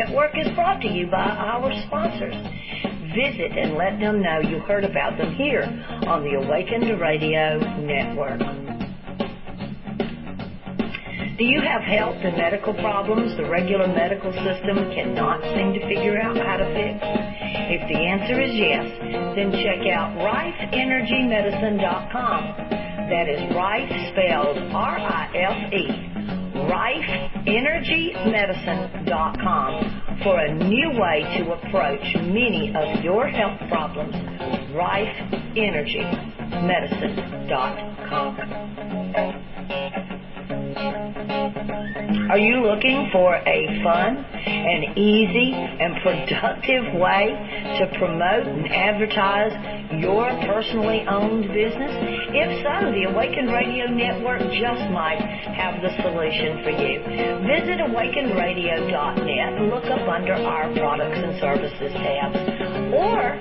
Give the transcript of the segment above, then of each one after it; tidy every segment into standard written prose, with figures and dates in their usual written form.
Network is brought to you by our sponsors. Visit and let them know you heard about them here on the Awakened Radio Network. Do you have health and medical problems the regular medical system cannot seem to figure out how to fix? If the answer is yes, then check out rifeenergymedicine.com. That is Rife spelled R-I-F-E. rifeenergymedicine.com for a new way to approach many of your health problems. rifeenergymedicine.com. Are you looking for a fun and easy and productive way to promote and advertise your personally owned business? If so, the Awakened Radio Network just might have the solution for you. Visit awakenradio.net and look up under our products and services tabs, or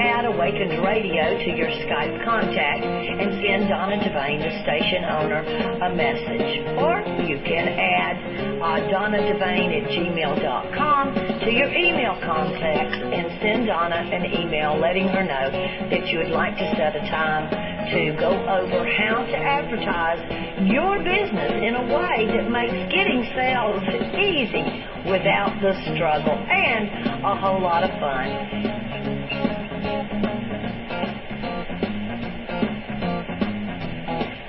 add Awakened Radio to your Skype contact and send Donna Devane, the station owner, a message. Or you can add DonnaDevane@gmail.com to your email contacts and send Donna an email letting her know that you would like to set a time to go over how to advertise your business in a way that makes getting sales easy without the struggle and a whole lot of fun.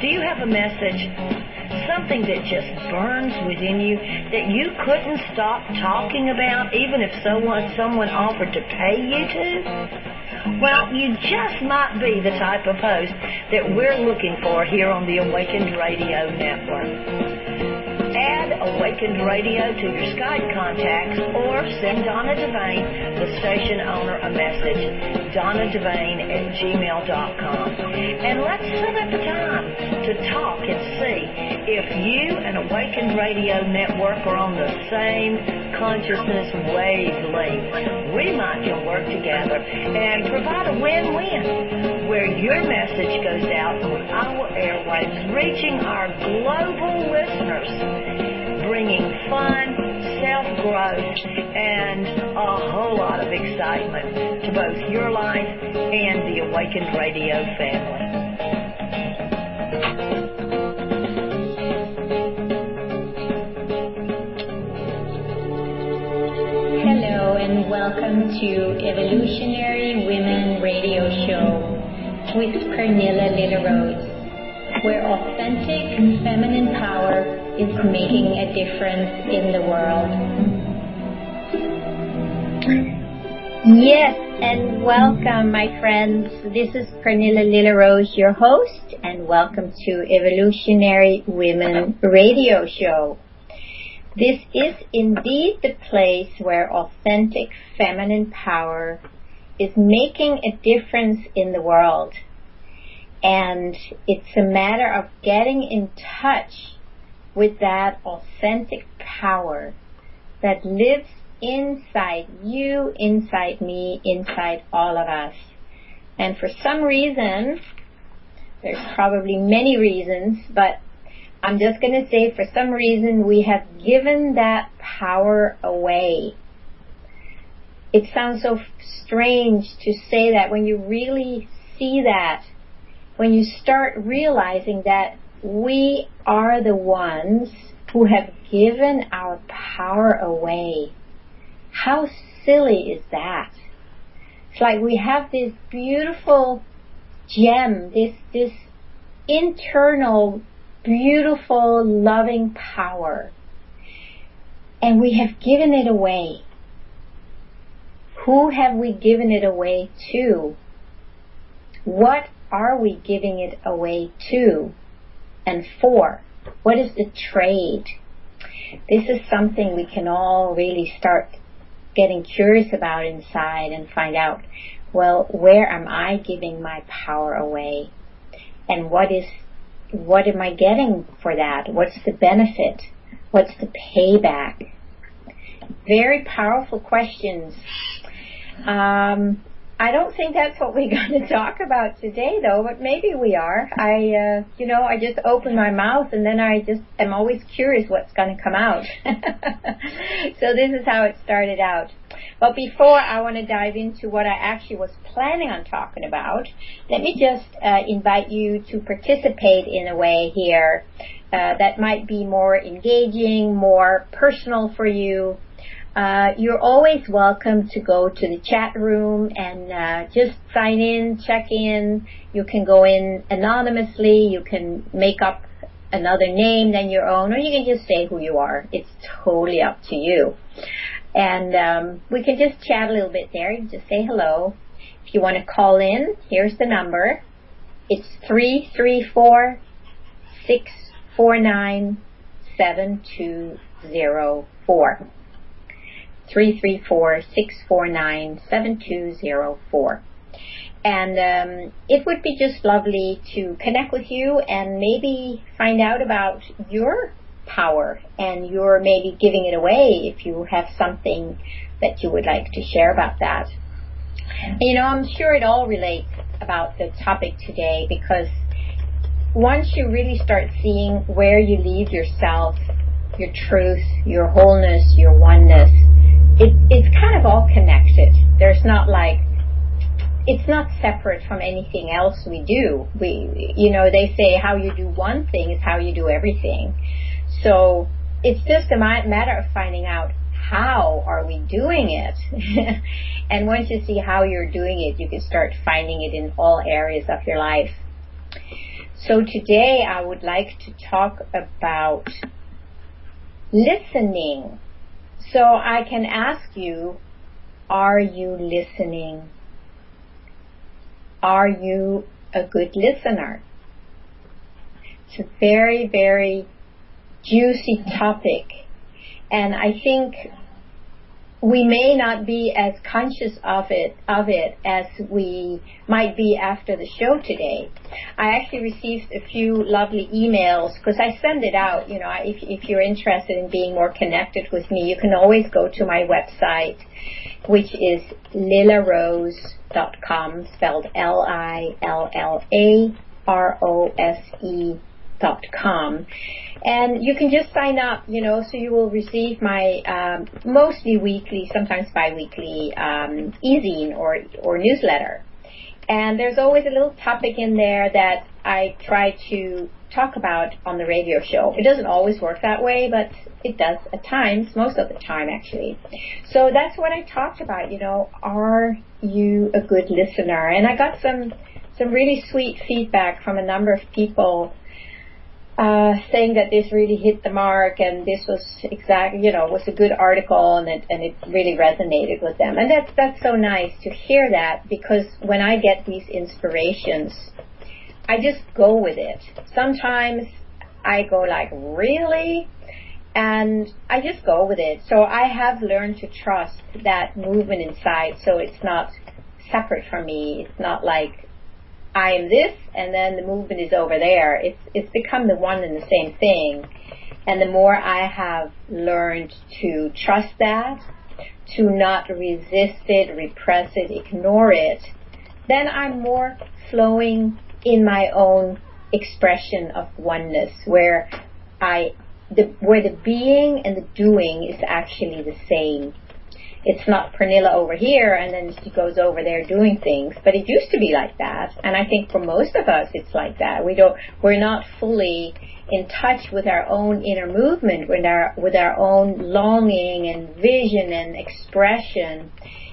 Do you have a message? Something that just burns within you that you couldn't stop talking about even if someone offered to pay you to? Well, you just might be the type of host that we're looking for here on the Awakened Radio Network. Add Awakened Radio to your Skype contacts or send Donna Devane, the station owner, a message, DonnaDevane@gmail.com. And let's set up a time to talk and see if you and Awakened Radio Network are on the same consciousness wavelength. We might can work together and provide a win-win where your message goes out on our airwaves, reaching our global listeners, bringing fun, self-growth, and a whole lot of excitement to both your life and the Awakened Radio family. Hello and welcome to Evolutionary Women Radio Show with Pernilla Lillerose, where authentic feminine power is making a difference in the world. Yes, and welcome, my friends. This is Pernilla Lillerose, your host, and welcome to Evolutionary Women Radio Show. This is indeed the place where authentic feminine power is making a difference in the world. And it's a matter of getting in touch with that authentic power that lives inside you, inside me, inside all of us. And for some reason, there's probably many reasons, but I'm just going to say for some reason we have given that power away. It sounds so strange to say that when you really see that, when you start realizing that we are the ones who have given our power away. How silly is that? It's like we have this beautiful gem, this internal, beautiful, loving power, and we have given it away. Who have we given it away to? What are we giving it away to and for? What is the trade? This is something we can all really start getting curious about inside and find out, well, where am I giving my power away? And what am I getting for that? What's the benefit? What's the payback? Very powerful questions. I I don't think that's what we're going to talk about today, though, but maybe we are. I just open my mouth and then I just am always curious what's going to come out. So this is how it started out. But before I want to dive into what I actually was planning on talking about, let me just invite you to participate in a way here that might be more engaging, more personal for you. You're always welcome to go to the chat room and just sign in, check in. You can go in anonymously. You can make up another name than your own, or you can just say who you are. It's totally up to you. And we can just chat a little bit there. You can just say hello. If you want to call in, here's the number. It's 334-649-7204. 334-649-7204. And it would be just lovely to connect with you and maybe find out about your power, and you're maybe giving it away if you have something that you would like to share about that. And, I'm sure it all relates about the topic today, because once you really start seeing where you leave yourself, your truth, your wholeness, your oneness, it's kind of all connected. There's not it's not separate from anything else we do. They say how you do one thing is how you do everything. So it's just a matter of finding out how are we doing it. And once you see how you're doing it, you can start finding it in all areas of your life. So today I would like to talk about listening. So I can ask you, are you listening? Are you a good listener? It's a very, very juicy topic, and I think we may not be as conscious of it as we might be after the show today. I actually received a few lovely emails, because I send it out. If you're interested in being more connected with me, you can always go to my website, which is lillarose.com, spelled LILLAROSE.com. And you can just sign up, so you will receive my mostly weekly, sometimes bi-weekly e-zine or newsletter. And there's always a little topic in there that I try to talk about on the radio show. It doesn't always work that way, but it does at times, most of the time actually. So that's what I talked about, are you a good listener? And I got some really sweet feedback from a number of people saying that this really hit the mark, and this was was a good article, and it really resonated with them. And that's so nice to hear that, because when I get these inspirations, I just go with it. Sometimes I go like, really? And I just go with it. So I have learned to trust that movement inside, so it's not separate from me. It's not like I am this and then the movement is over there. It's become the one and the same thing. And the more I have learned to trust that, to not resist it, repress it, ignore it, then I'm more flowing in my own expression of oneness, where the being and the doing is actually the same. It's not Pernilla over here and then she goes over there doing things, but it used to be like that. And I think for most of us it's like that. We're not fully in touch with our own inner movement, with our own longing and vision and expression.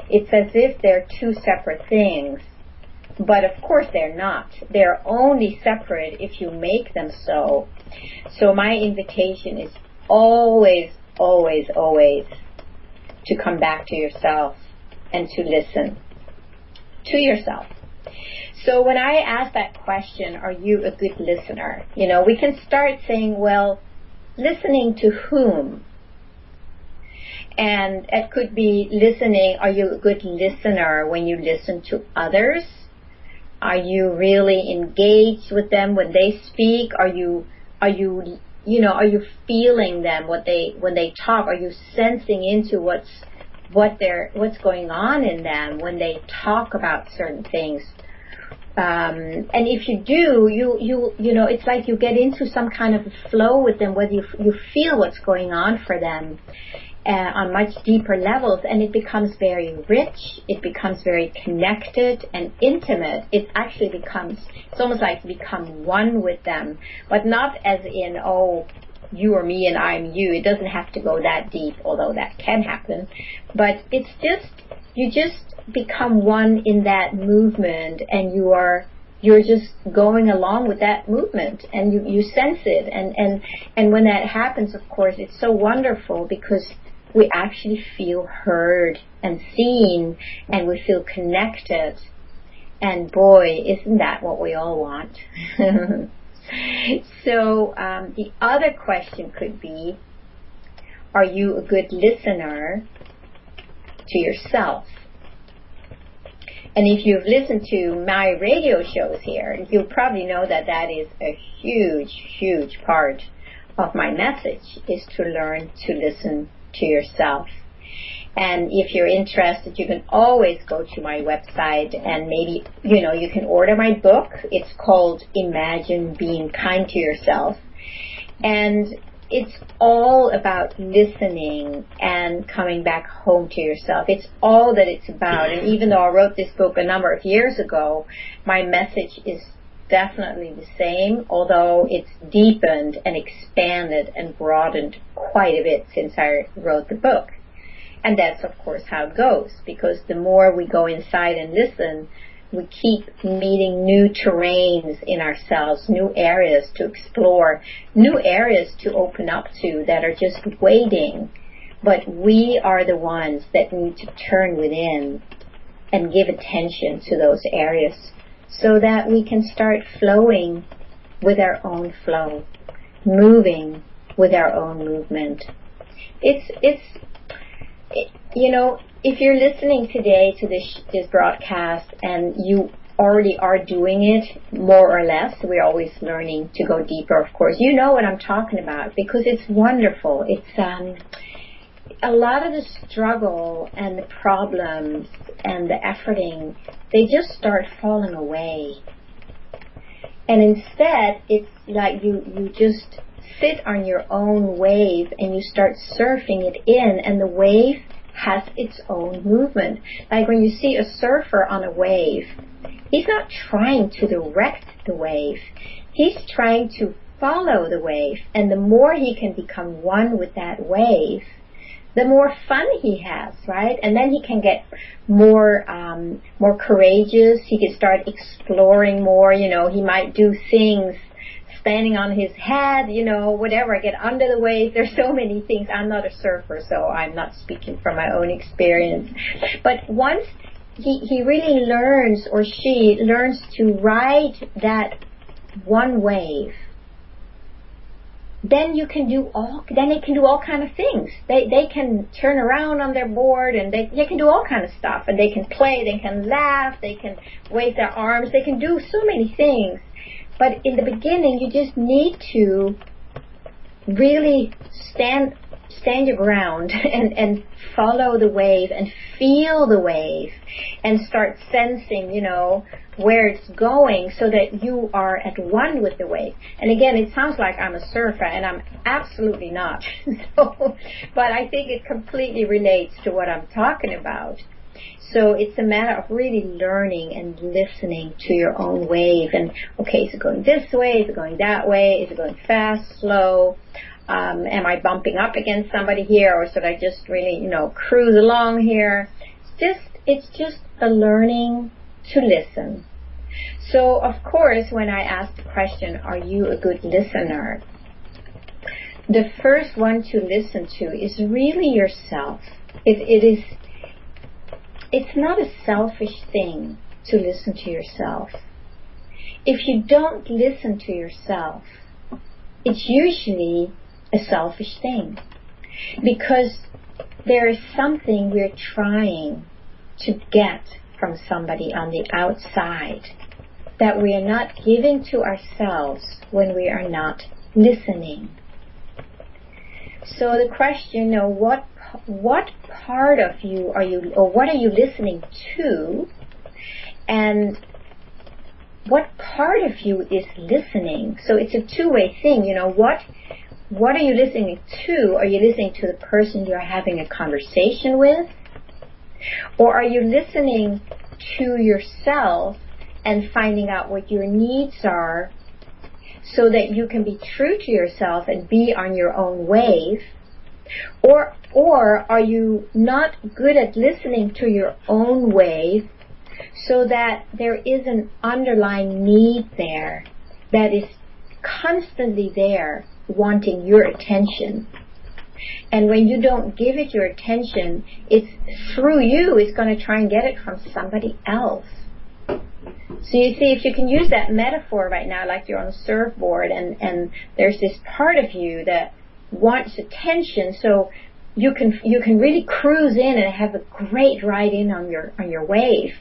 It's as if they're two separate things. But of course they're not. They're only separate if you make them so. So my invitation is always, always, always to come back to yourself and to listen to yourself. So when I ask that question, are you a good listener? We can start saying, well, listening to whom? And it could be listening, are you a good listener when you listen to others? Are you really engaged with them when they speak? Are you feeling them when they talk? Are you sensing into what's what's going on in them when they talk about certain things. And if you do, you know, it's like you get into some kind of a flow with them, whether you feel what's going on for them on much deeper levels, and it becomes very rich, it becomes very connected and intimate. It actually becomes, it's almost like you become one with them, but not as in, oh, you are me and I'm you. It doesn't have to go that deep, although that can happen. But it's just, you just become one in that movement, and you're just going along with that movement, and you sense it. And when that happens, of course, it's so wonderful because we actually feel heard and seen, and we feel connected. And boy, isn't that what we all want? So the other question could be, are you a good listener to yourself? And if you've listened to my radio shows here, you'll probably know that that is a huge, huge part of my message, is to learn to listen to yourself. And if you're interested, you can always go to my website, and maybe, you know, you can order my book. It's called Imagine Being Kind to Yourself. And it's all about listening and coming back home to yourself. It's all that it's about. And even though I wrote this book a number of years ago, my message is definitely the same, although it's deepened and expanded and broadened quite a bit since I wrote the book. And that's, of course, how it goes, because the more we go inside and listen, we keep meeting new terrains in ourselves, new areas to explore, new areas to open up to that are just waiting. But we are the ones that need to turn within and give attention to those areas so that we can start flowing with our own flow, moving with our own movement. You know, if you're listening today to this broadcast and you already are doing it, more or less, we're always learning to go deeper, of course. You know what I'm talking about, because it's wonderful. It's a lot of the struggle and the problems and the efforting, they just start falling away. And instead, it's like you just sit on your own wave and you start surfing it in, and the wave has its own movement. Like when you see a surfer on a wave, he's not trying to direct the wave. He's trying to follow the wave. And the more he can become one with that wave, the more fun he has, right? And then he can get more courageous. He can start exploring more. You know, he might do things standing on his head, you know, whatever, get under the wave. There's so many things. I'm not a surfer, so I'm not speaking from my own experience. But once he really learns, or she learns to ride that one wave, then it can do all kind of things. They can turn around on their board, and they can do all kind of stuff, and they can play, they can laugh, they can wave their arms, they can do so many things. But in the beginning, you just need to really stand your ground and follow the wave and feel the wave and start sensing, you know, where it's going, so that you are at one with the wave. And again, it sounds like I'm a surfer, and I'm absolutely not. But I think it completely relates to what I'm talking about. So it's a matter of really learning and listening to your own wave. And, okay, is it going this way? Is it going that way? Is it going fast, slow? Am I bumping up against somebody here? Or should I just really, you know, cruise along here? It's just a learning to listen. So, of course, when I ask the question, are you a good listener? The first one to listen to is really yourself. It's not a selfish thing to listen to yourself. If you don't listen to yourself, it's usually a selfish thing, because there is something we're trying to get from somebody on the outside that we are not giving to ourselves when we are not listening. So the question, what what part of you are you, or what are you listening to, and what part of you is listening? So it's a two-way thing, what are you listening to? Are you listening to the person you're having a conversation with? Or are you listening to yourself and finding out what your needs are so that you can be true to yourself and be on your own wave? Or are you not good at listening to your own wave so that there is an underlying need there that is constantly there wanting your attention? And when you don't give it your attention, it's through you, it's going to try and get it from somebody else. So you see, if you can use that metaphor right now, like you're on a surfboard and there's this part of you that wants attention, so you can really cruise in and have a great ride in on your wave.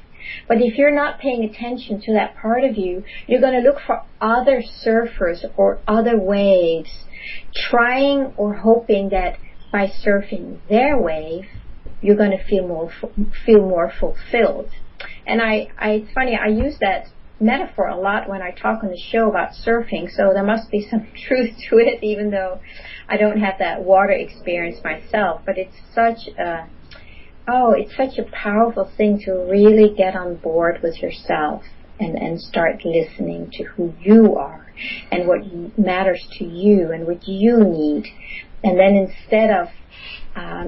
But if you're not paying attention to that part of you, you're going to look for other surfers or other waves, trying or hoping that by surfing their wave, you're going to feel more fulfilled. And it's funny, I use that metaphor a lot when I talk on the show about surfing, so there must be some truth to it, even though I don't have that water experience myself. But it's such a powerful thing to really get on board with yourself and start listening to who you are and what matters to you and what you need. And then instead of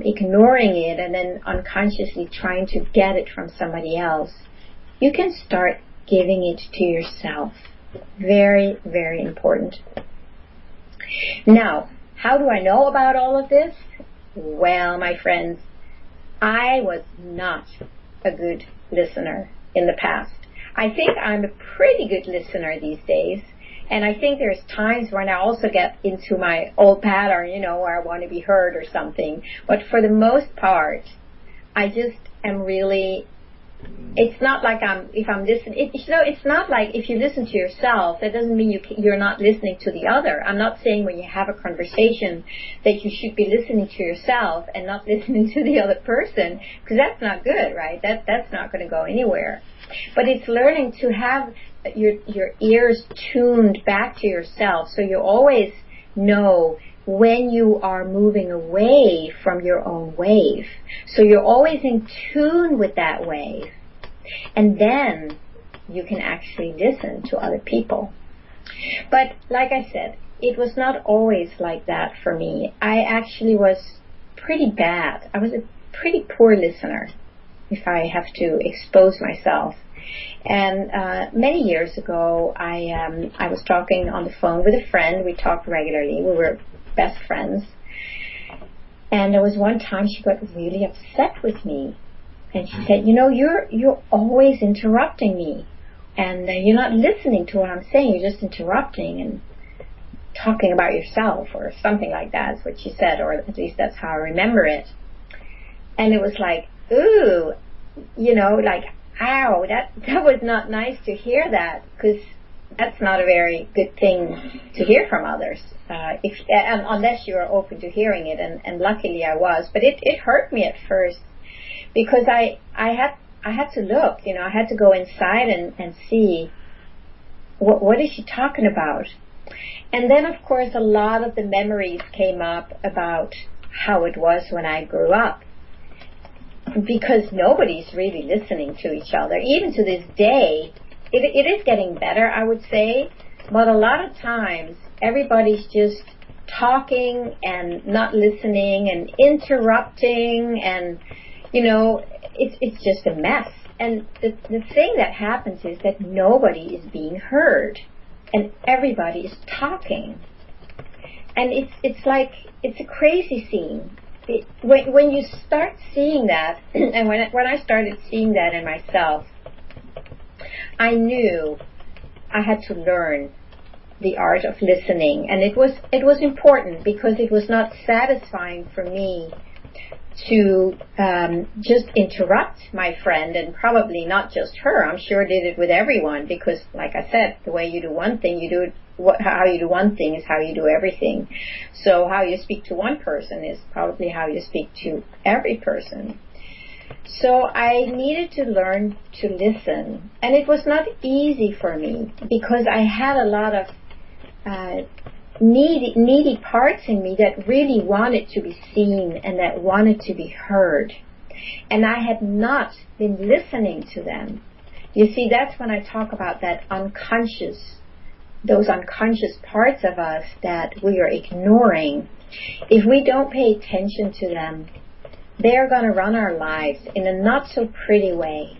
ignoring it and then unconsciously trying to get it from somebody else, you can start giving it to yourself. Very, very important. Now, how do I know about all of this? Well, my friends, I was not a good listener in the past. I think I'm a pretty good listener these days. And I think there's times when I also get into my old pattern, where I want to be heard or something. But for the most part, I just am really, it's not like if I'm listening, it's not like if you listen to yourself, that doesn't mean you're not listening to the other. I'm not saying when you have a conversation that you should be listening to yourself and not listening to the other person, because that's not good, right? That's not going to go anywhere. But it's learning to have your ears tuned back to yourself, so you always know when you are moving away from your own wave. So you're always in tune with that wave. And then you can actually listen to other people. But like I said, it was not always like that for me. I actually was pretty bad. I was a pretty poor listener, if I have to expose myself. And many years ago, I was talking on the phone with a friend. We talked regularly. We were best friends. And there was one time she got really upset with me. And she said, you're always interrupting me. And you're not listening to what I'm saying. You're just interrupting and talking about yourself or something like that is what she said, or at least that's how I remember it. And it was like, ooh, like, ow, that was not nice to hear that, because that's not a very good thing to hear from others, unless you are open to hearing it, and luckily I was. But it hurt me at first, because I had to look, I had to go inside and see what is she talking about. And then, of course, a lot of the memories came up about how it was when I grew up. Because nobody's really listening to each other. Even to this day, it is getting better, I would say. But a lot of times, everybody's just talking and not listening and interrupting, and, it's just a mess. And the thing that happens is that nobody is being heard, and everybody is talking. And it's like, it's a crazy scene. When you start seeing that, and when I started seeing that in myself, I knew I had to learn the art of listening. And it was important, because it was not satisfying for me to just interrupt my friend, and probably not just her. I'm sure did it with everyone, because, like I said, the way you do one thing, you do it. How you do one thing is how you do everything. So how you speak to one person is probably how you speak to every person. So I needed to learn to listen, and it was not easy for me because I had a lot of needy parts in me that really wanted to be seen and that wanted to be heard. And I had not been listening to them. You see, that's when I talk about that those unconscious parts of us that we are ignoring. If we don't pay attention to them, they're going to run our lives in a not so pretty way.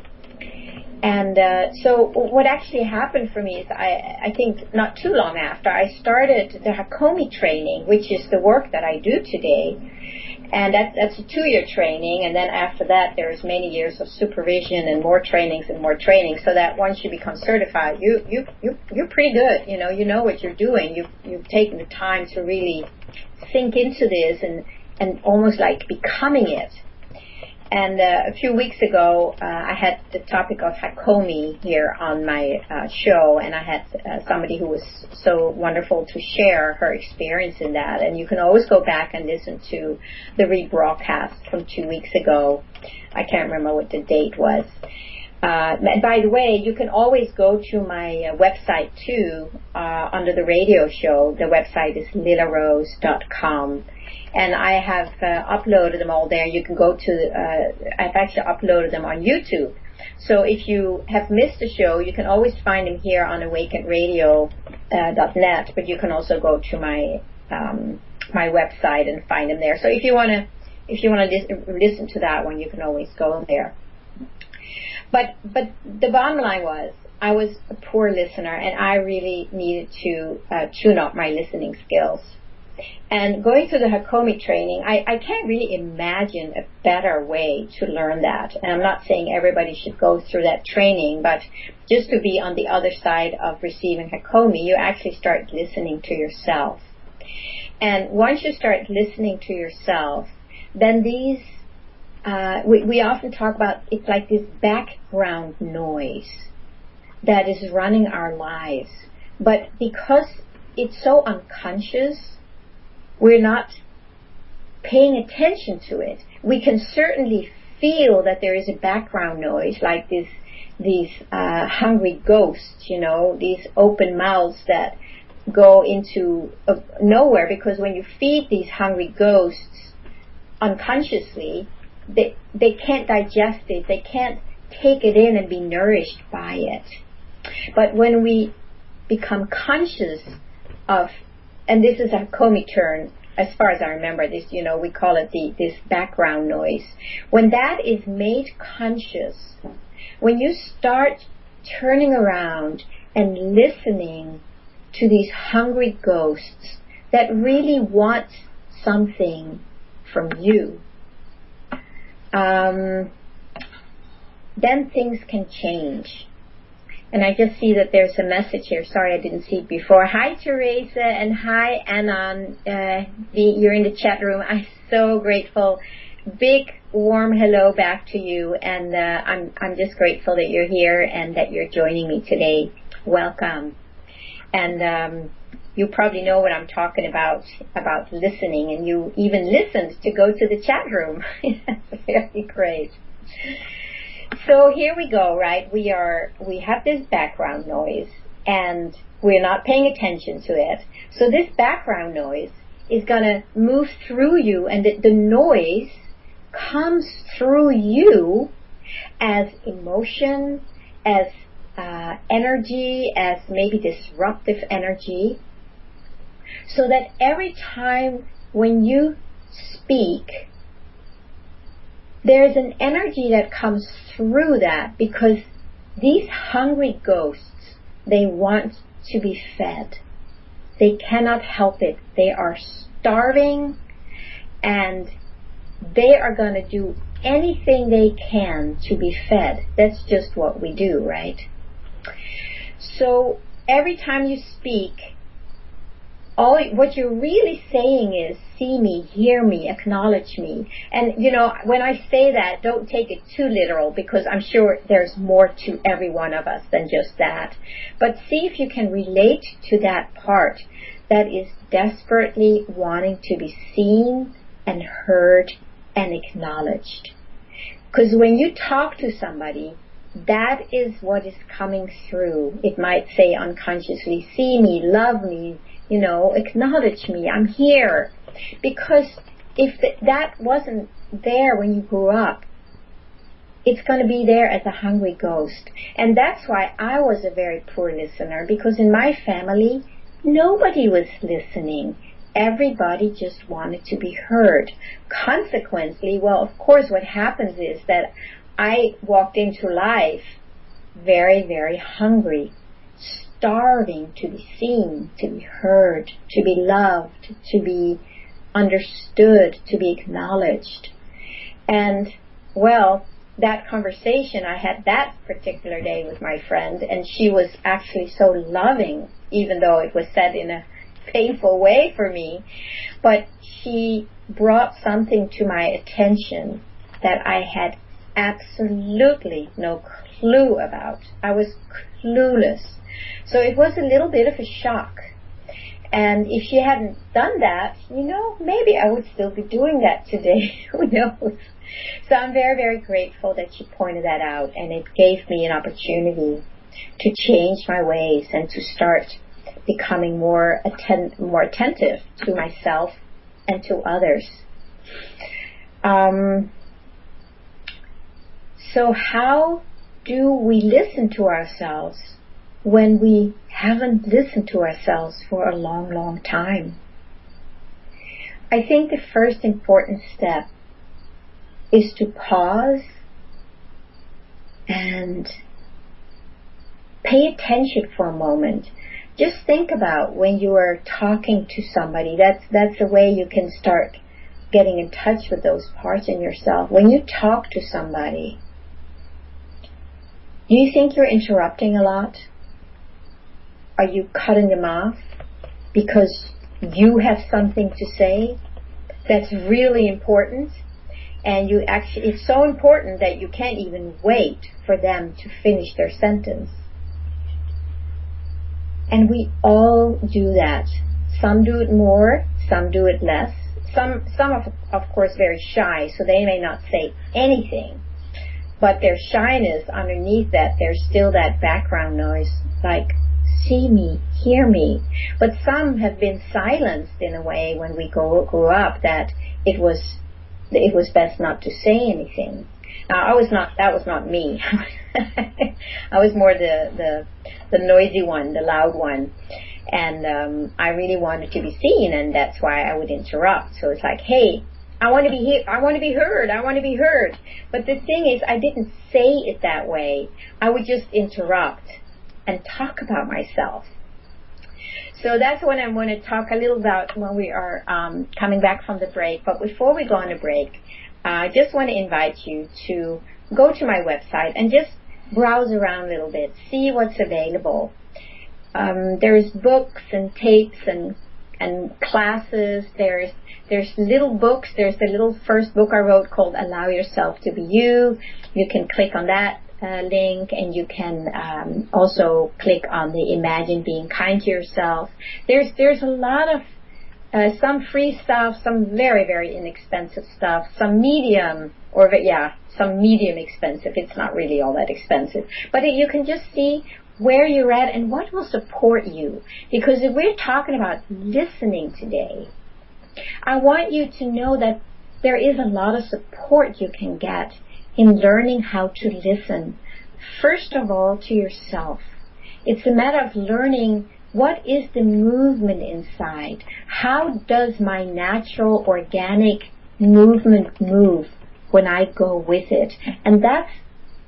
And so what actually happened for me is I think not too long after, I started the Hakomi training, which is the work that I do today. And that's a 2-year training. And then after that, there's many years of supervision and more trainings, so that once you become certified, you're pretty good. You know what you're doing. You've taken the time to really sink into this and almost like becoming it. And a few weeks ago, I had the topic of Hakomi here on my show, and I had somebody who was so wonderful to share her experience in that. And you can always go back and listen to the rebroadcast from 2 weeks ago. I can't remember what the date was. By the way, you can always go to my website too, under the radio show. The website is lilarose.com. And I have uploaded them all there. You can go to, I've actually uploaded them on YouTube. So if you have missed the show, you can always find them here on awakenradio.net, but you can also go to my website and find them there. So if you want to listen to that one, you can always go there. But the bottom line was, I was a poor listener, and I really needed to tune up my listening skills. And going through the Hakomi training, I can't really imagine a better way to learn that. And I'm not saying everybody should go through that training, but just to be on the other side of receiving Hakomi, you actually start listening to yourself. And once you start listening to yourself, then these, we often talk about, it's like this background noise that is running our lives. But because it's so unconscious, we're not paying attention to it. We can certainly feel that there is a background noise, like these hungry ghosts, these open mouths that go into nowhere, because when you feed these hungry ghosts unconsciously, they can't digest it, they can't take it in and be nourished by it. But when we become conscious of, and this is a Hakomi term, as far as I remember this, we call it this background noise. When that is made conscious, when you start turning around and listening to these hungry ghosts that really want something from you, then things can change. And I just see that there's a message here. Sorry, I didn't see it before. Hi, Teresa, and hi, Anon. You're in the chat room. I'm so grateful. Big, warm hello back to you. And I'm just grateful that you're here and that you're joining me today. Welcome. And you probably know what I'm talking about listening. And you even listened to go to the chat room. That's very great. So here we go, right? We have this background noise, and we're not paying attention to it. So this background noise is going to move through you, and the noise comes through you as emotion, as energy, as maybe disruptive energy, so that every time when you speak, there's an energy that comes through that, because these hungry ghosts, they want to be fed. They cannot help it. They are starving, and they are going to do anything they can to be fed. That's just what we do, right? So every time you speak, what you're really saying is, see me, hear me, acknowledge me. And, when I say that, don't take it too literal, because I'm sure there's more to every one of us than just that. But see if you can relate to that part that is desperately wanting to be seen and heard and acknowledged. Because when you talk to somebody, that is what is coming through. It might say unconsciously, see me, love me, acknowledge me, I'm here. Because if that wasn't there when you grew up, it's going to be there as a hungry ghost. And that's why I was a very poor listener, because in my family, nobody was listening. Everybody just wanted to be heard. Consequently, well, of course, what happens is that I walked into life very, very hungry, starving to be seen, to be heard, to be loved, to be understood, to be acknowledged. And, well, that conversation I had that particular day with my friend, and she was actually so loving, even though it was said in a painful way for me, but she brought something to my attention that I had absolutely no clue about. I was clueless. So it was a little bit of a shock. And if she hadn't done that, maybe I would still be doing that today. Who knows? So I'm very, very grateful that she pointed that out, and it gave me an opportunity to change my ways and to start becoming more attentive to myself and to others. So how do we listen to ourselves when we haven't listened to ourselves for a long, long time? I think the first important step is to pause and pay attention for a moment. Just think about when you are talking to somebody. That's a way you can start getting in touch with those parts in yourself. When you talk to somebody, do you think you're interrupting a lot? Are you cutting them off because you have something to say that's really important? And it's so important that you can't even wait for them to finish their sentence. And we all do that. Some do it more, some do it less. Some of course, very shy, so they may not say anything. But their shyness, underneath that, there's still that background noise, like, see me, hear me. But some have been silenced in a way when we grew up that it was best not to say anything. Now, that was not me. I was more the noisy one, the loud one. And I really wanted to be seen, and that's why I would interrupt. So it's like, hey, I want to be I want to be heard. I want to be heard. But the thing is, I didn't say it that way. I would just interrupt and talk about myself. So that's what I'm going to talk a little about when we are coming back from the break. But before we go on a break, I just want to invite you to go to my website and just browse around a little bit, see what's available. There's books and tapes and classes. There's little books. There's the little first book I wrote called Allow Yourself to Be You. You can click on that link, and you can also click on the Imagine Being Kind to Yourself. There's a lot of some free stuff, some very, very inexpensive stuff, some medium expensive. It's not really all that expensive. But you can just see where you're at and what will support you. Because if we're talking about listening today, I want you to know that there is a lot of support you can get in learning how to listen. First of all, to yourself. It's a matter of learning what is the movement inside. How does my natural, organic movement move when I go with it? And that's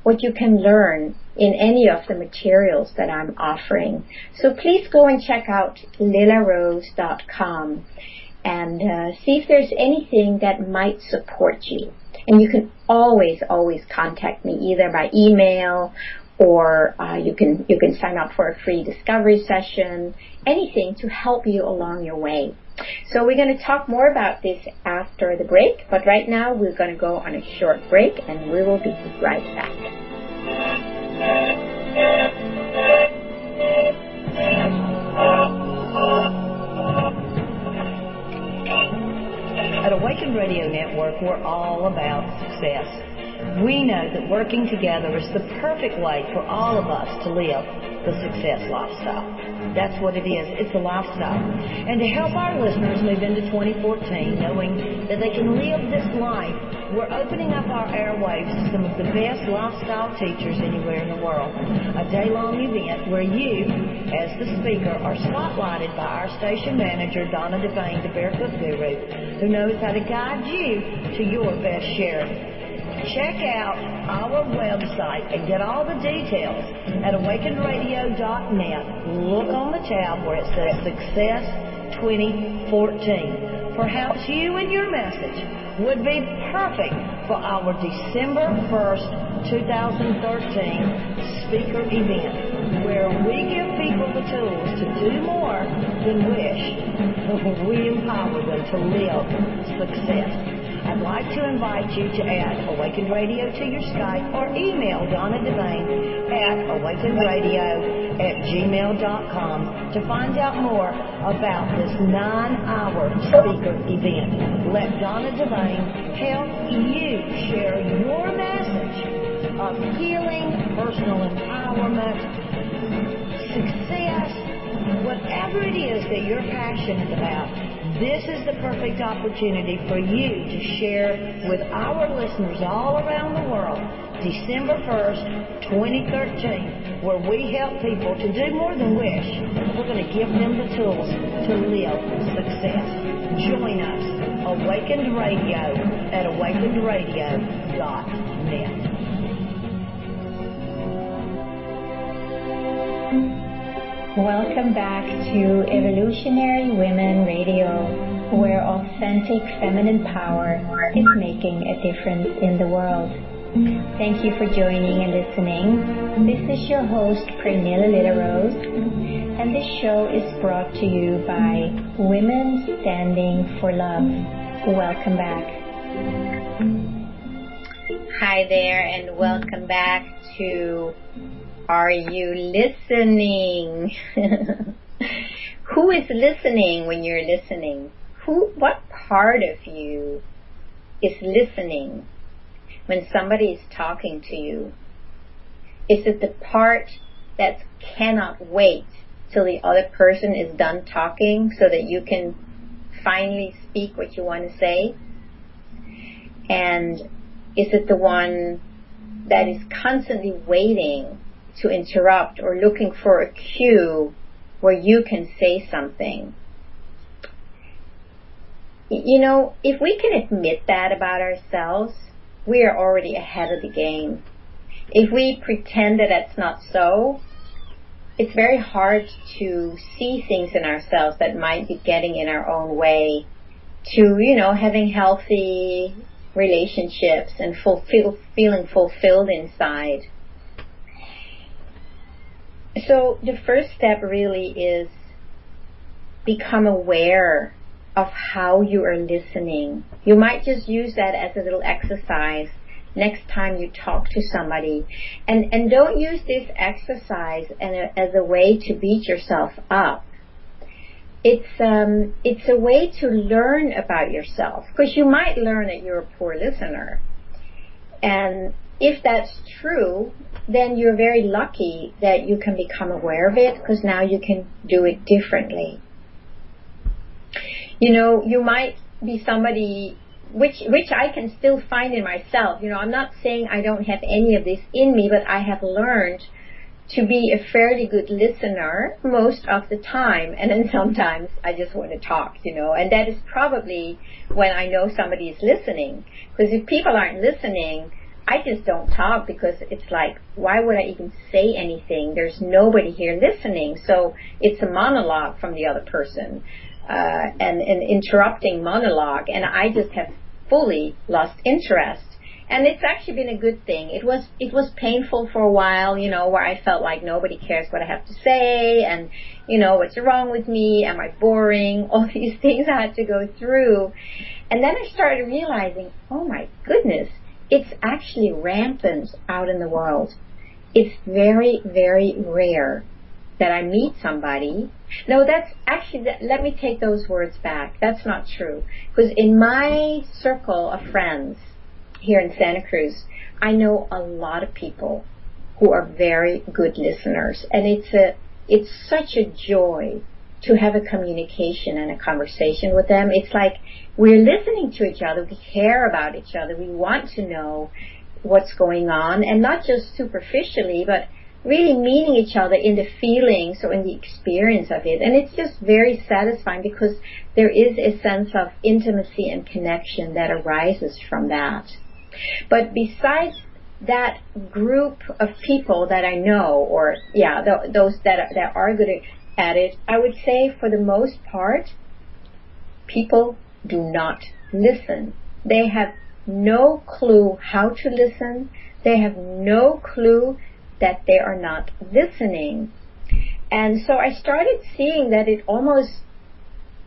what you can learn in any of the materials that I'm offering. So please go and check out lilarose.com and see if there's anything that might support you. And you can always contact me either by email or you can sign up for a free discovery session, anything to help you along your way. So we're going to talk more about this after the break, but right now we're going to go on a short break, and we will be right back. At Awakened Radio Network, we're all about success. We know that working together is the perfect way for all of us to live the success lifestyle. That's what it is. It's a lifestyle. And to help our listeners move into 2014 knowing that they can live this life, we're opening up our airwaves to some of the best lifestyle teachers anywhere in the world. A day-long event where you, as the speaker, are spotlighted by our station manager, Donna Devane, the Barefoot Guru, who knows how to guide you to your best share. Check out our website and get all the details at awakenedradio.net. Look on the tab where it says Success 2014. Perhaps you and your message would be perfect for our December 1st, 2013 speaker event, where we give people the tools to do more than wish. We empower them to live success. I'd like to invite you to add Awakened Radio to your Skype or email Donna Devane at awakenedradio@gmail.com to find out more about this 9-hour speaker event. Let Donna Devane help you share your message of healing, personal empowerment, success, whatever it is that you're passionate about. This is the perfect opportunity for you to share with our listeners all around the world, December 1st, 2013, where we help people to do more than wish. We're going to give them the tools to live success. Join us, Awakened Radio at awakenedradio.net. Welcome back to Evolutionary Women Radio, where authentic feminine power is making a difference in the world. Thank you for joining and listening. This is your host, Pernilla Little-Rose, and this show is brought to you by Women Standing for Love. Welcome back. Hi there, and welcome back to Are You Listening? Who is listening when you're listening? What part of you is listening when somebody is talking to you? Is it the part that cannot wait till the other person is done talking so that you can finally speak what you want to say? And is it the one that is constantly waiting to interrupt or looking for a cue where you can say something? You know, if we can admit that about ourselves, we are already ahead of the game. If we pretend that that's not so, it's very hard to see things in ourselves that might be getting in our own way to, having healthy relationships and feeling fulfilled inside. So the first step really is become aware of how you are listening. You might just use that as a little exercise next time you talk to somebody. And don't use this exercise as a way to beat yourself up. It's a way to learn about yourself, because you might learn that you're a poor listener. And if that's true, then you're very lucky that you can become aware of it, because now you can do it differently. You might be somebody, which I can still find in myself. I'm not saying I don't have any of this in me, but I have learned to be a fairly good listener most of the time. And then sometimes I just want to talk, and that is probably when I know somebody is listening. Because if people aren't listening, I just don't talk, because it's like, why would I even say anything? There's nobody here listening. So it's a monologue from the other person, and an interrupting monologue, and I just have fully lost interest. And it's actually been a good thing. It was painful for a while, where I felt like nobody cares what I have to say, and, what's wrong with me? Am I boring? All these things I had to go through. And then I started realizing, oh my goodness, it's actually rampant out in the world. It's very, very rare that I meet somebody. No, that's actually, let me take those words back. That's not true. Because in my circle of friends here in Santa Cruz, I know a lot of people who are very good listeners. And it's such a joy to have a communication and a conversation with them. It's like we're listening to each other. We care about each other. We want to know what's going on, and not just superficially, but really meeting each other in the feelings or in the experience of it. And it's just very satisfying because there is a sense of intimacy and connection that arises from that. But besides that group of people that I know, or those that are good at it, I would say for the most part, people do not listen. They have no clue how to listen. They have no clue that they are not listening. And so I started seeing that it almost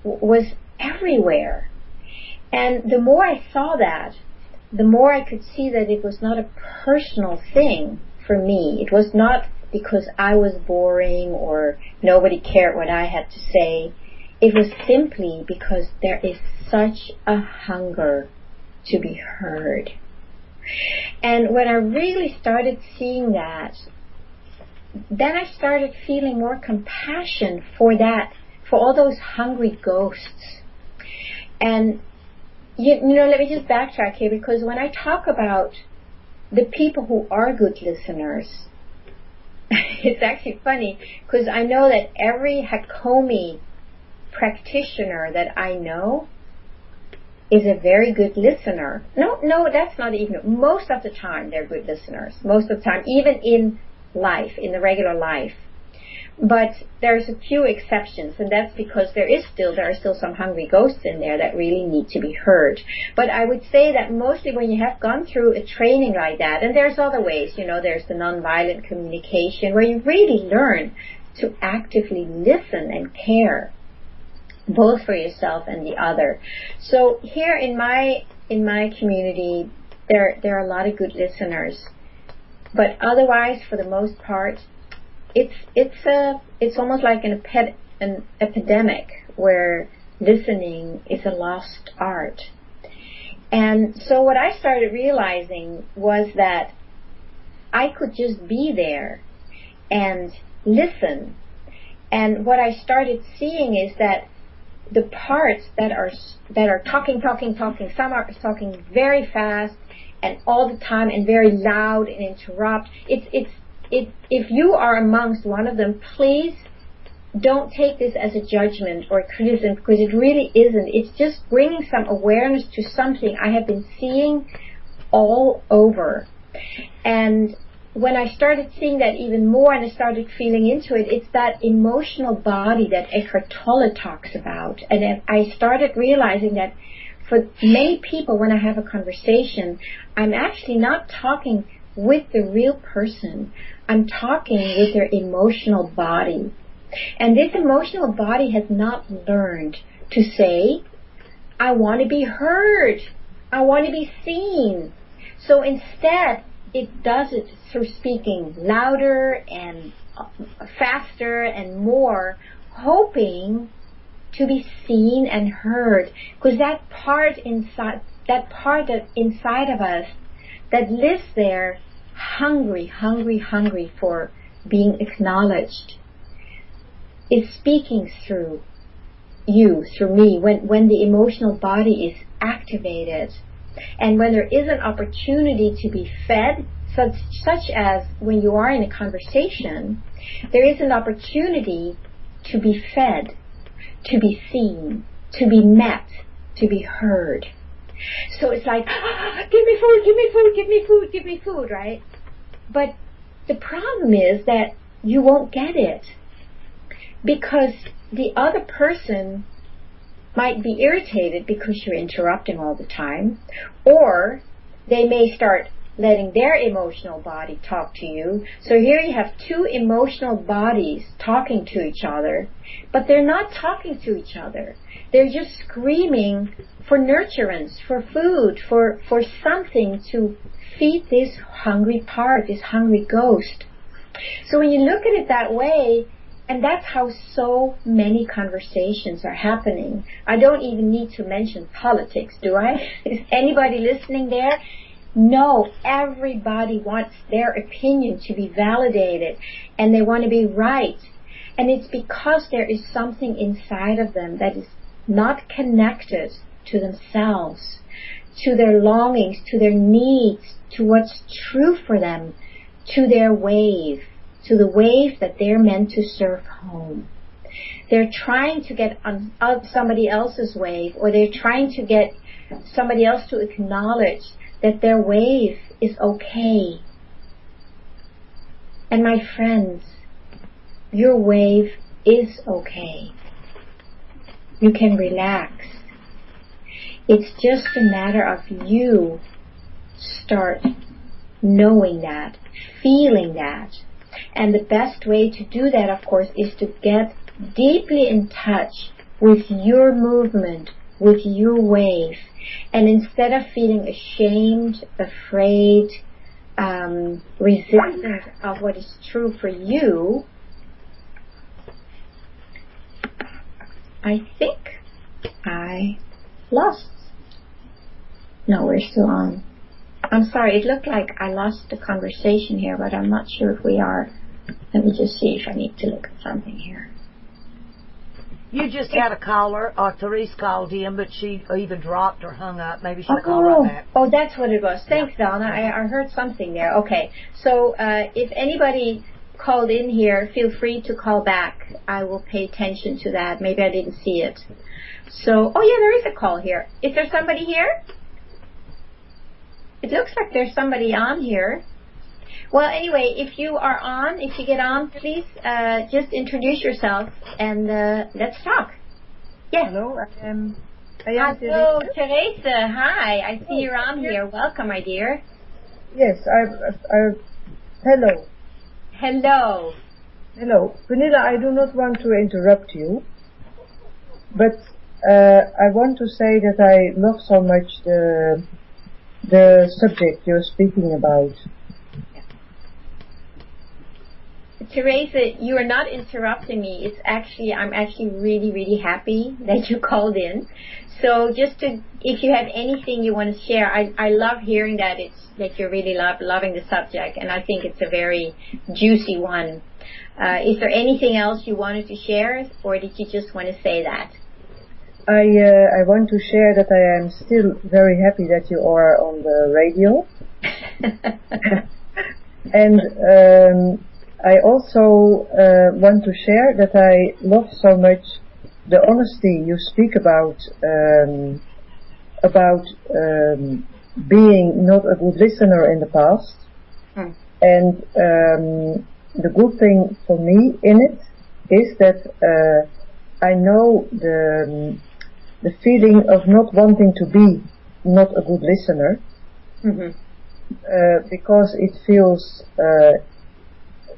was everywhere. And the more I saw that, the more I could see that it was not a personal thing for me. It was not because I was boring or nobody cared what I had to say. It was simply because there is such a hunger to be heard. And when I really started seeing that, then I started feeling more compassion for all those hungry ghosts. And let me just backtrack here, because when I talk about the people who are good listeners, it's actually funny, because I know that every Hakomi practitioner that I know is a very good listener. No, that's not even. Most of the time, they're good listeners. Most of the time, even in life, in the regular life. But there's a few exceptions, and that's because there are still some hungry ghosts in there that really need to be heard. But I would say that mostly when you have gone through a training like that, and there's other ways, there's the nonviolent communication, where you really learn to actively listen and care, both for yourself and the other. So here in my community, there are a lot of good listeners, but otherwise, for the most part, it's almost like an epidemic where listening is a lost art. And so what I started realizing was that I could just be there and listen. And what I started seeing is that the parts that are talking, some are talking very fast and all the time and very loud and interrupt. If you are amongst one of them, please don't take this as a judgment or criticism, because it really isn't. It's just bringing some awareness to something I have been seeing all over. And when I started seeing that even more and I started feeling into it, it's that emotional body that Eckhart Tolle talks about. And then I started realizing that for many people, when I have a conversation, I'm actually not talking with the real person. I'm talking with their emotional body. And this emotional body has not learned to say, I want to be heard. I want to be seen. So instead, it does it through speaking louder and faster and more, hoping to be seen and heard. Because that part inside of us that lives there, hungry for being acknowledged, is speaking through you, through me, when the emotional body is activated. And when there is an opportunity to be fed, such as when you are in a conversation, there is an opportunity to be fed, to be seen, to be met, to be heard. So it's like, give me food, give me food, give me food, give me food, right? But the problem is that you won't get it, because the other person might be irritated because you're interrupting all the time, or they may start letting their emotional body talk to you. So here you have two emotional bodies talking to each other, but they're not talking to each other. They're just screaming for nurturance, for food, for something to feed this hungry part, this hungry ghost. So when you look at it that way, and that's how so many conversations are happening. I don't even need to mention politics, do I? Is anybody listening there? No, everybody wants their opinion to be validated, and they want to be right. And it's because there is something inside of them that is not connected to themselves, to their longings, to their needs, to what's true for them, to their wave, to the wave that they're meant to serve home. They're trying to get on somebody else's wave, or they're trying to get somebody else to acknowledge that their wave is okay. And my friends, your wave is okay. You can relax. It's just a matter of you start knowing that, feeling that. And the best way to do that, of course, is to get deeply in touch with your movement, with your wave. And instead of feeling ashamed, afraid, resistant of what is true for you, I think I lost. No, we're still on. I'm sorry, it looked like I lost the conversation here, but I'm not sure if we are. Let me just see if I need to look at something here. You just had a caller, or Therese called in, but she either dropped or hung up. Maybe she'll call right back. Oh, that's what it was. Thanks, Donna. I heard something there. Okay. So if anybody called in here, feel free to call back. I will pay attention to that. Maybe I didn't see it. So, oh yeah, there is a call here. Is there somebody here? It looks like there's somebody on here. Well, anyway, if you are on, if you get on, please just introduce yourself and let's talk. Yes. Hello, I am Hello, Teresa. Hi, I see you're on here. Welcome, my dear. Yes, hello. Hello. Hello. Pernilla, I do not want to interrupt you, but I want to say that I love so much the subject you're speaking about. Teresa, you are not interrupting me. I'm actually really, really happy that you called in. So if you have anything you want to share, I love hearing that you're really loving the subject, and I think it's a very juicy one. Is there anything else you wanted to share, or did you just want to say that? I want to share that I am still very happy that you are on the radio. And I also want to share that I love so much the honesty you speak about being not a good listener in the past. And the good thing for me in it is that I know the feeling of not wanting to be not a good listener, because it feels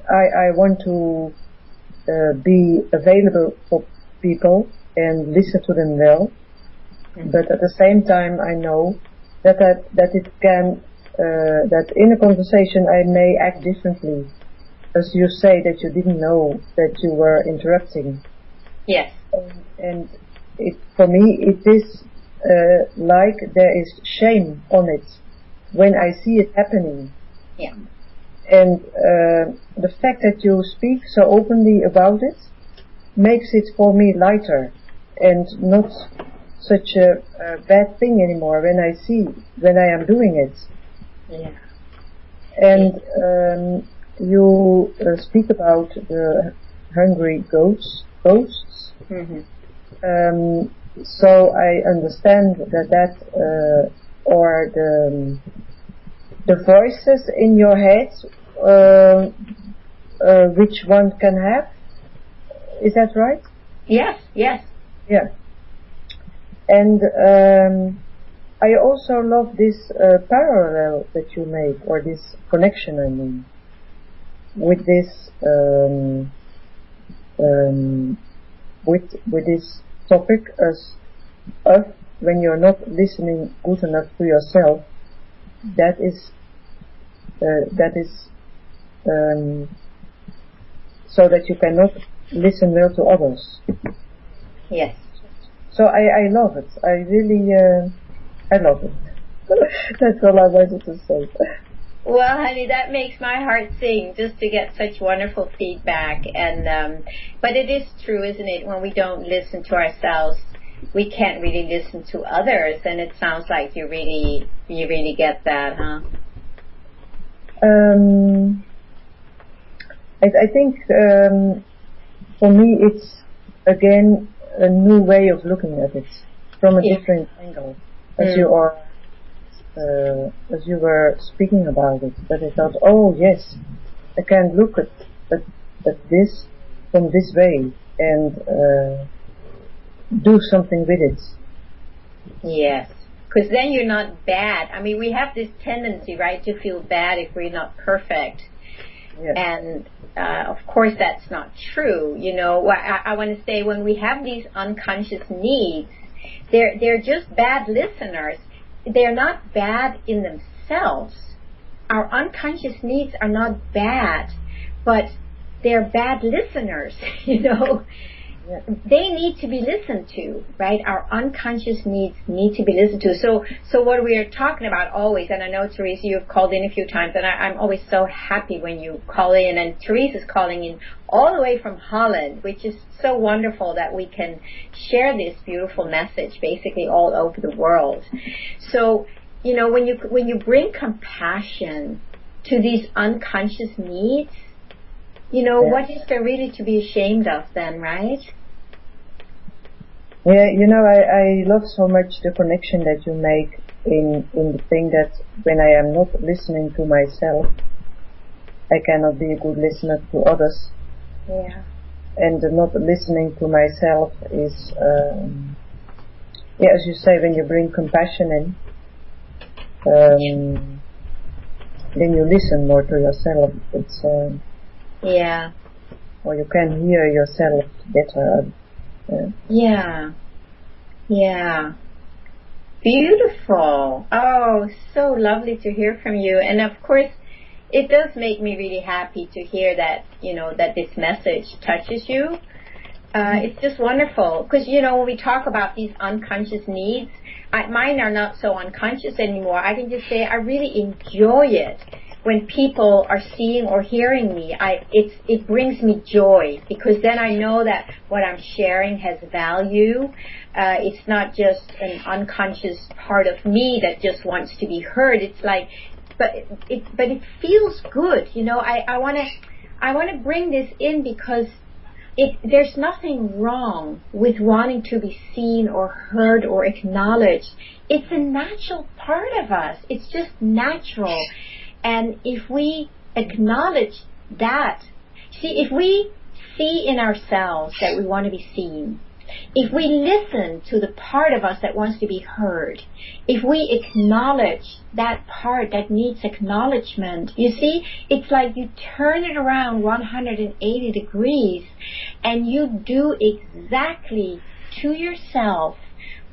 I want to be available for people and listen to them well, but at the same time I know that it can that in a conversation I may act differently, as you say that you didn't know that you were interrupting. Yes. And for me it is like there is shame on it when I see it happening. Yeah. And the fact that you speak so openly about it makes it for me lighter and not such a bad thing anymore when I am doing it. Yeah. And you speak about the hungry ghosts. So I understand that or the voices in your head, which one can have. Is that right? Yes. Yeah. And I also love this parallel that you make, or this connection, I mean, with this with this topic as of when you're not listening good enough to yourself. That is so that you cannot listen well to others. Yes. So I love it. I really I love it. That's all I wanted to say. Well, honey, that makes my heart sing just to get such wonderful feedback. And but it is true, isn't it? When we don't listen to ourselves, we can't really listen to others. And it sounds like you really get that, huh? I think for me it's again a new way of looking at it from a different angle, as you were speaking about it. That I thought, oh yes, I can look at this from this way and do something with it. Yes. Because then you're not bad. I mean, we have this tendency, right, to feel bad if we're not perfect. Yes. And, of course, that's not true. You know, I want to say when we have these unconscious needs, they're just bad listeners. They're not bad in themselves. Our unconscious needs are not bad, but they're bad listeners, you know. Yeah. They need to be listened to, right? Our unconscious needs need to be listened to. So what we are talking about always, and I know, Teresa, you've called in a few times, and I'm always so happy when you call in, and Teresa's calling in all the way from Holland, which is so wonderful that we can share this beautiful message basically all over the world. So, you know, when you bring compassion to these unconscious needs, you know, yes. What is there really to be ashamed of then, right? Yeah, you know, I love so much the connection that you make in the thing that when I am not listening to myself, I cannot be a good listener to others. Yeah. And not listening to myself is, as you say, when you bring compassion in, then you listen more to yourself. It's yeah. Or you can hear yourself better. Yeah. Yeah. Beautiful. Oh, so lovely to hear from you. And of course, it does make me really happy to hear that, you know, that this message touches you. It's just wonderful. Because, you know, when we talk about these unconscious needs, mine are not so unconscious anymore. I can just say I really enjoy it. When people are seeing or hearing me, it brings me joy, because then I know that what I'm sharing has value. It's not just an unconscious part of me that just wants to be heard. It's like, but it feels good, you know. I want to bring this in because there's nothing wrong with wanting to be seen or heard or acknowledged. It's a natural part of us. It's just natural. And if we acknowledge that, if we see in ourselves that we want to be seen, if we listen to the part of us that wants to be heard, if we acknowledge that part that needs acknowledgement, you see, it's like you turn it around 180 degrees and you do exactly to yourself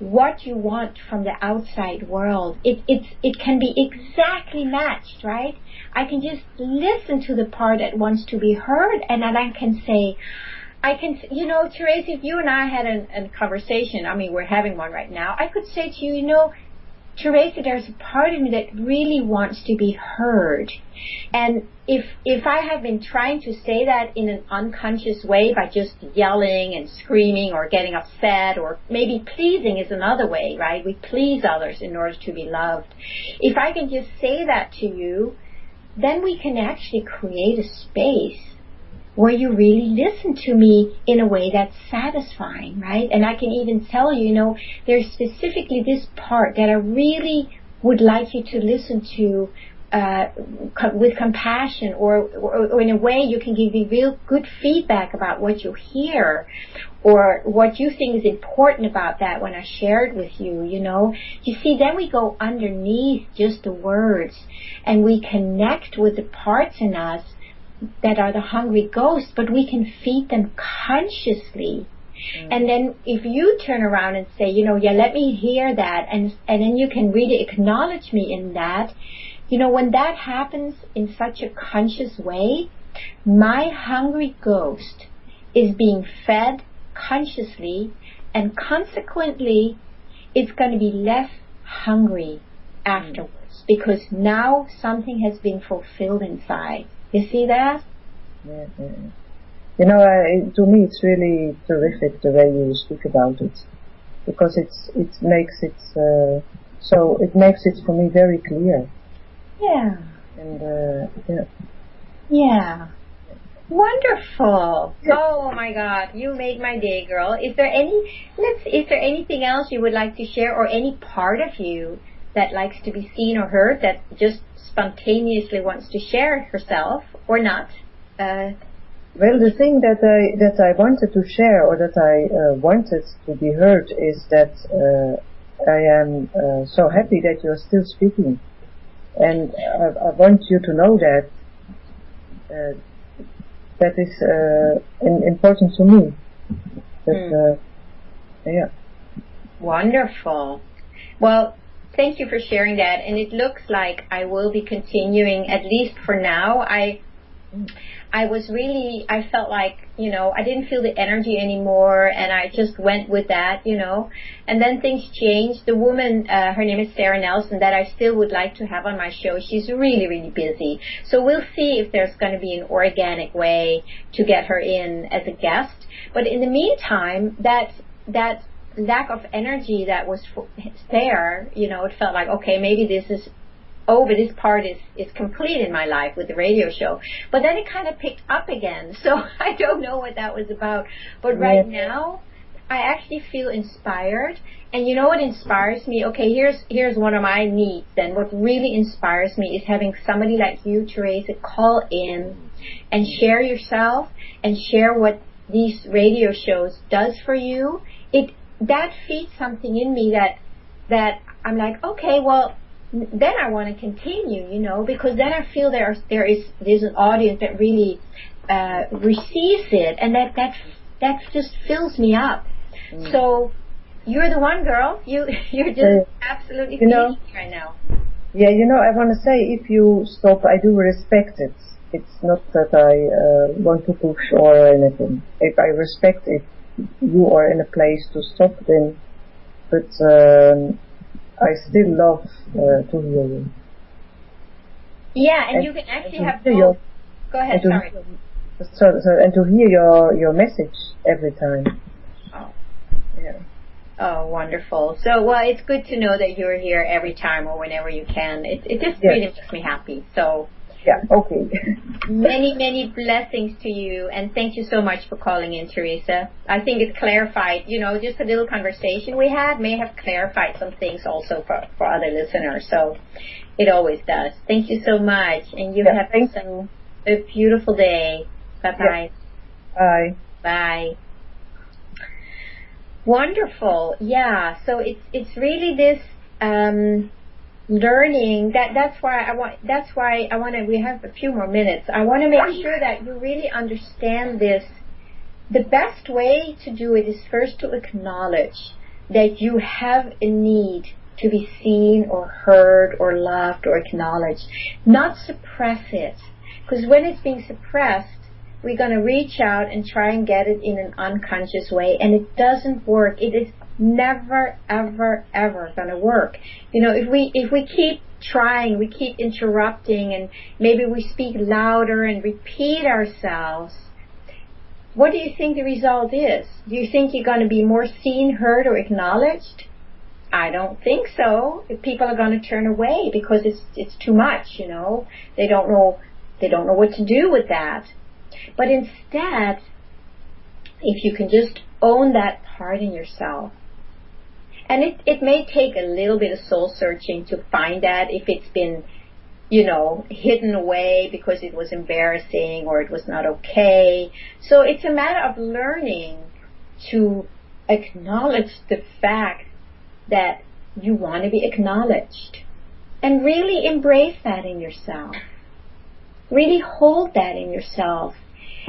what you want from the outside world. It can be exactly matched, right? I can just listen to the part that wants to be heard, and then I can say, you know, Teresa, if you and I had a conversation, I mean, we're having one right now, I could say to you, you know, Teresa, there's a part of me that really wants to be heard. And if I have been trying to say that in an unconscious way by just yelling and screaming or getting upset, or maybe pleasing is another way, right? We please others in order to be loved. If I can just say that to you, then we can actually create a space where you really listen to me in a way that's satisfying, right? And I can even tell you, you know, there's specifically this part that I really would like you to listen to with compassion, or in a way you can give me real good feedback about what you hear, or what you think is important about that when I share it with you, You see, then we go underneath just the words, and we connect with the parts in us that are the hungry ghosts, but we can feed them consciously. And then if you turn around and say, let me hear that, and then you can really acknowledge me in that, when that happens in such a conscious way, my hungry ghost is being fed consciously, and consequently it's going to be less hungry afterwards, because now something has been fulfilled inside. You see that? Yeah. To me it's really terrific the way you speak about it, because it makes it for me very clear. Yeah. And Yeah. Wonderful. Yeah. Oh my God, you made my day, girl. Is there anything else you would like to share, or any part of you that likes to be seen or heard, that just spontaneously wants to share herself, or not? Well, the thing that I wanted to share, or that I wanted to be heard, is that I am so happy that you're still speaking, and I want you to know that that is important to me. Yeah. Wonderful. Well, thank you for sharing that, and it looks like I will be continuing, at least for now. I felt like, I didn't feel the energy anymore, and I just went with that, and then things changed. The woman, her name is Sarah Nelson, that I still would like to have on my show, she's really, really busy. So we'll see if there's going to be an organic way to get her in as a guest. But in the meantime, that lack of energy that was there, it felt like, okay, maybe this is over, this part is complete in my life with the radio show. But then it kind of picked up again, so I don't know what that was about. But right now, I actually feel inspired. And you know what inspires me? Okay, here's one of my needs. Then what really inspires me is having somebody like you, Teresa, call in and share yourself and share what these radio shows does for you. That feeds something in me that I'm like, okay, well, then I want to continue, because then I feel there's an audience that really receives it, and that just fills me up. So you're the one, girl. You're just absolutely feeding me right now. Yeah, I want to say, if you stop, I do respect it. It's not that I want to push or anything. If I respect if you are in a place to stop, then, but I still love to hear you. Yeah, and you can actually have both. Go ahead, sorry. And to hear your message every time. Oh. Yeah. Oh, wonderful. So, well, it's good to know that you're here every time or whenever you can. It just really makes me happy. So. Yeah, okay. Many, many blessings to you, and thank you so much for calling in, Teresa. I think it clarified, just a little conversation we had may have clarified some things also for other listeners, so it always does. Thank you so much, and you have a beautiful day. Bye-bye. Yeah. Bye. Bye. Wonderful. Yeah, so it's really this learning that's why I want to, we have a few more minutes. I want to make sure that you really understand this. The best way to do it is first to acknowledge that you have a need to be seen or heard or loved or acknowledged, not suppress it, because when it's being suppressed, we're going to reach out and try and get it in an unconscious way, and it doesn't work. It is never, ever, ever going to work. If we keep trying, we keep interrupting, and maybe we speak louder and repeat ourselves, what do you think the result is? Do you think you're going to be more seen, heard, or acknowledged? I don't think so. People are going to turn away because it's too much. They don't know what to do with that. But instead, if you can just own that part in yourself, and it may take a little bit of soul searching to find that, if it's been, hidden away because it was embarrassing or it was not okay. So it's a matter of learning to acknowledge the fact that you want to be acknowledged and really embrace that in yourself. Really hold that in yourself.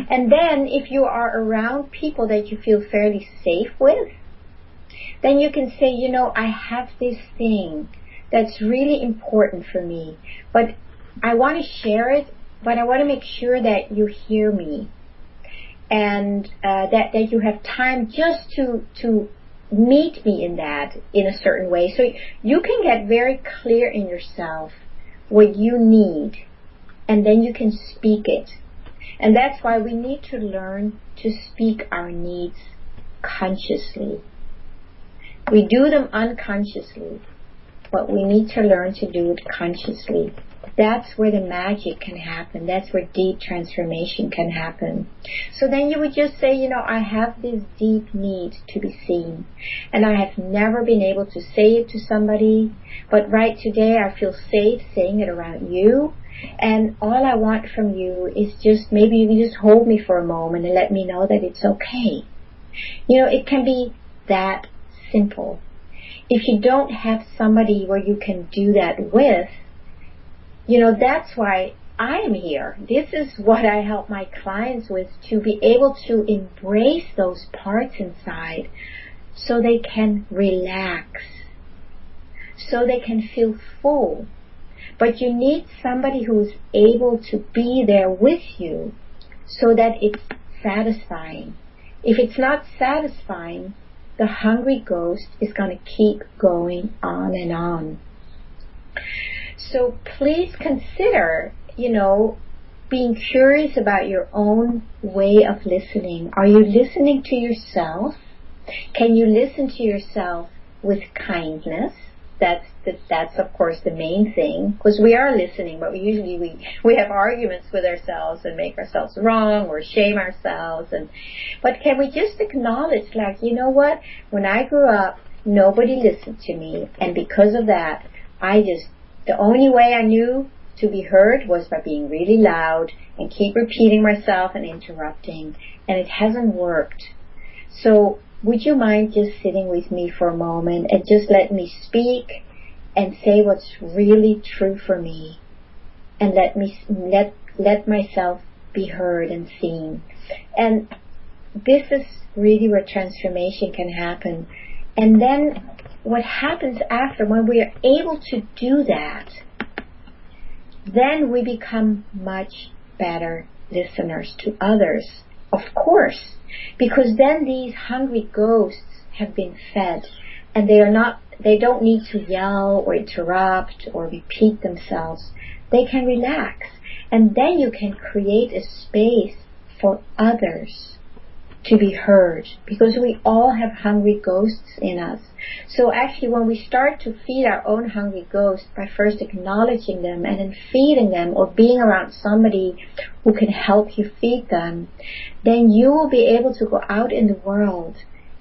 And then if you are around people that you feel fairly safe with, then you can say, I have this thing that's really important for me, but I want to share it, but I want to make sure that you hear me and that you have time just to meet me in that in a certain way. So you can get very clear in yourself what you need, and then you can speak it. And that's why we need to learn to speak our needs consciously. We do them unconsciously, but we need to learn to do it consciously. That's where the magic can happen. That's where deep transformation can happen. So then you would just say, I have this deep need to be seen. And I have never been able to say it to somebody, but right today I feel safe saying it around you. And all I want from you is just, maybe you can just hold me for a moment and let me know that it's okay. It can be that simple. If you don't have somebody where you can do that with, that's why I am here. This is what I help my clients with, to be able to embrace those parts inside so they can relax, so they can feel full. But you need somebody who's able to be there with you so that it's satisfying. If it's not satisfying, the hungry ghost is going to keep going on and on. So please consider, being curious about your own way of listening. Are you listening to yourself? Can you listen to yourself with kindness? That's of course the main thing, because we are listening, but we have arguments with ourselves and make ourselves wrong or shame ourselves. But can we just acknowledge, what? When I grew up, nobody listened to me, and because of that, the only way I knew to be heard was by being really loud and keep repeating myself and interrupting, and it hasn't worked. So would you mind just sitting with me for a moment and just let me speak and say what's really true for me, and let myself be heard and seen? And this is really where transformation can happen. And then what happens after, when we are able to do that, then we become much better listeners to others, of course, because then these hungry ghosts have been fed, and they don't need to yell or interrupt or repeat themselves. They can relax, and then you can create a space for others to be heard, because we all have hungry ghosts in us. So actually, when we start to feed our own hungry ghosts by first acknowledging them and then feeding them, or being around somebody who can help you feed them, then you will be able to go out in the world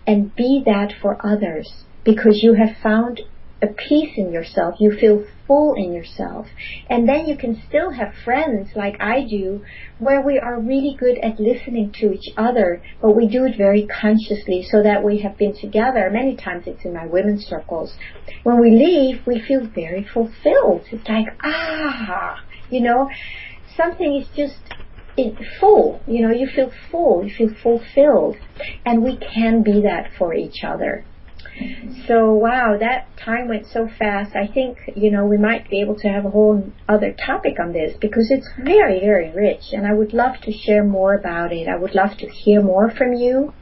and be that for others, because you have found a peace in yourself. You feel full in yourself. And then you can still have friends like I do, where we are really good at listening to each other, but we do it very consciously, so that we have been together. Many times it's in my women's circles. When we leave, we feel very fulfilled. It's like, something is just full. You feel full, you feel fulfilled. And we can be that for each other. So, wow, that time went so fast. I think, we might be able to have a whole other topic on this, because it's very, very rich, and I would love to share more about it. I would love to hear more from you.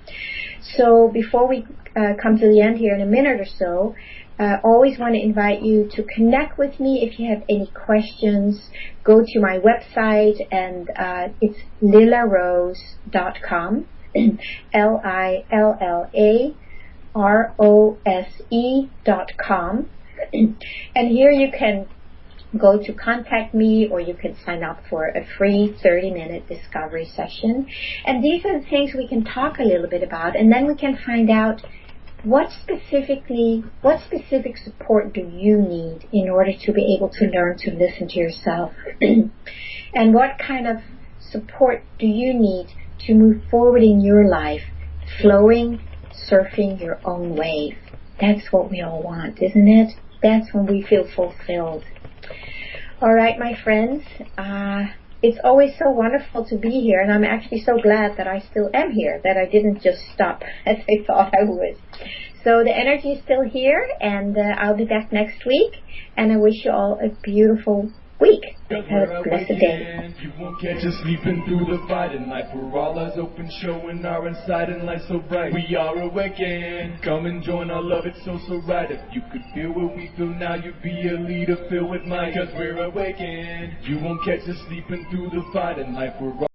So before we come to the end here in a minute or so, I always want to invite you to connect with me. If you have any questions, go to my website, and it's lillarose.com, LILLAROSE.com. And here you can go to contact me, or you can sign up for a free 30-minute discovery session. And these are the things we can talk a little bit about, and then we can find out what specific support do you need in order to be able to learn to listen to yourself? And what kind of support do you need to move forward in your life, flowing, surfing your own wave? That's what we all want, isn't it? That's when we feel fulfilled. All right, my friends, it's always so wonderful to be here, and I'm actually so glad that I still am here, that I didn't just stop as I thought I would. So the energy is still here, and I'll be back next week, and I wish you all a beautiful week. Have a blessed day. You won't catch us sleeping through the fight at night. We're all eyes open, showing our inside and light so bright. We are awakened. Come and join our love, it's so right. If you could feel what we feel now, you'd be a leader filled with might. Cause we're awakened. You won't catch us sleeping through the fight at night. We're all